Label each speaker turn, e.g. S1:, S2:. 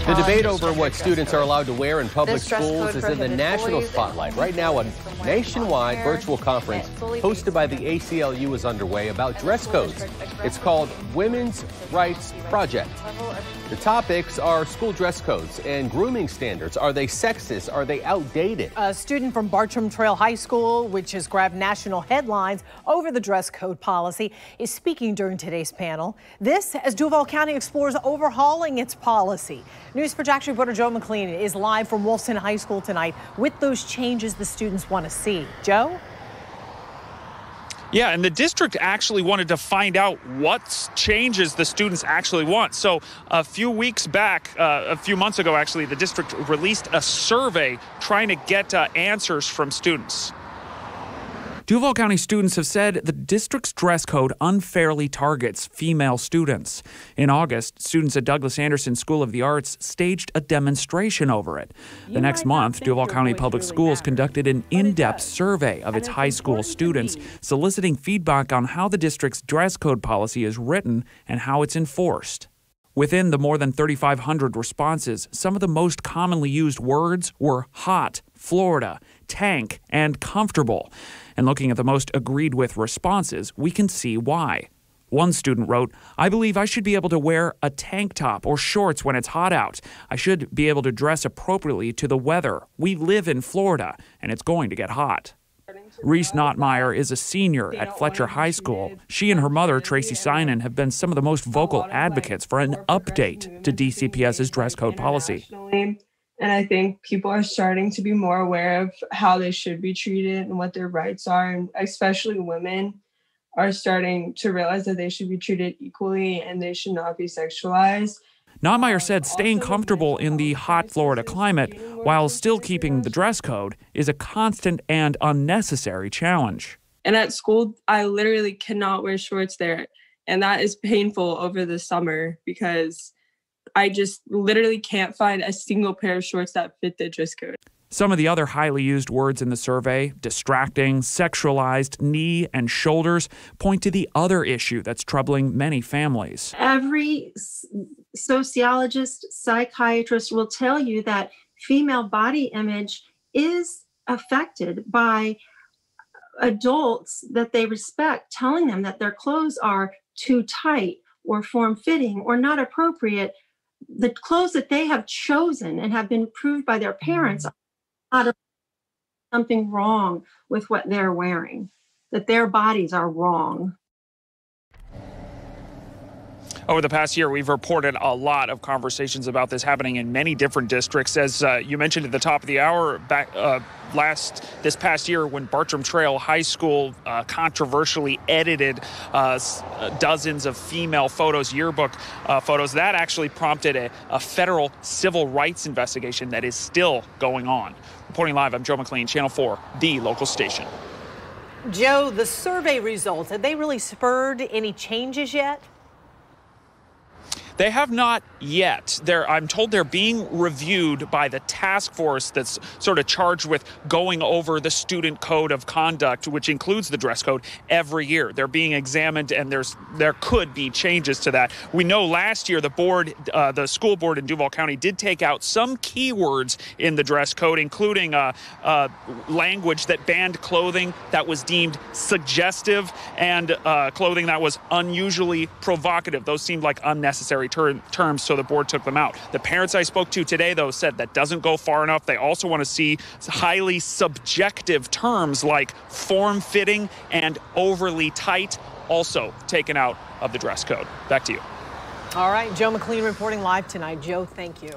S1: The debate over what students are allowed to wear in public schools is in the national spotlight. Right now, a nationwide virtual conference hosted by the ACLU is underway about dress codes. It's called Women's Rights Project. The topics are school dress codes and grooming standards. Are they sexist? Are they outdated?
S2: A student from Bartram Trail High School, which has grabbed national headlines over the dress code policy, is speaking during today's panel. This as Duval County explores overhauling its policy. News Project reporter Joe McLean is live from Wolfson High School tonight with those changes the students want to see. Joe?
S3: Yeah, and the district actually wanted to find out what changes the students actually want. So a few months ago, actually, the district released a survey trying to get answers from students.
S4: Duval County students have said the district's dress code unfairly targets female students. In August, students at Douglas Anderson School of the Arts staged a demonstration over it. The next month, Duval County Public Schools conducted an in-depth survey of its high school students, soliciting feedback on how the district's dress code policy is written and how it's enforced. Within the more than 3,500 responses, some of the most commonly used words were hot, Florida, tank, and comfortable. And looking at the most agreed with responses, we can see why. One student wrote, "I believe I should be able to wear a tank top or shorts when it's hot out. I should be able to dress appropriately to the weather. We live in Florida, and it's going to get hot." Reese Nottmeyer is a senior at Fletcher High School. She and her mother, Tracy Sinan, have been some of the most vocal advocates for an update to DCPS's dress code policy.
S5: And I think people are starting to be more aware of how they should be treated and what their rights are. And especially women are starting to realize that they should be treated equally and they should not be sexualized.
S4: Nottmeyer said staying comfortable in the hot Florida climate while still keeping the dress code is a constant and unnecessary challenge.
S5: And at school, I literally cannot wear shorts there. And that is painful over the summer because I just literally can't find a single pair of shorts that fit the dress code.
S4: Some of the other highly used words in the survey, distracting, sexualized, knee, and shoulders, point to the other issue that's troubling many families.
S6: Every sociologist, psychiatrist will tell you that female body image is affected by adults that they respect telling them that their clothes are too tight or form-fitting or not appropriate. The clothes that they have chosen and have been approved by their parents, something wrong with what they're wearing, that their bodies are wrong.
S3: Over the past year, we've reported a lot of conversations about this happening in many different districts. As you mentioned at the top of the hour, this past year when Bartram Trail High School controversially edited dozens of female photos, yearbook photos, that actually prompted a federal civil rights investigation that is still going on. Reporting live, I'm Joe McLean, Channel 4, the local station.
S2: Joe, the survey results, have they really spurred any changes yet?
S3: They have not yet. I'm told they're being reviewed by the task force that's sort of charged with going over the student code of conduct, which includes the dress code, every year. They're being examined, and there could be changes to that. We know last year the school board in Duval County did take out some keywords in the dress code, including language that banned clothing that was deemed suggestive and clothing that was unusually provocative. Those seemed like unnecessary terms, so the board took them out. The parents I spoke to today, though, said that doesn't go far enough. They also want to see highly subjective terms like form-fitting and overly tight also taken out of the dress code. Back to you.
S2: All right, Joe McLean reporting live tonight. Joe, thank you.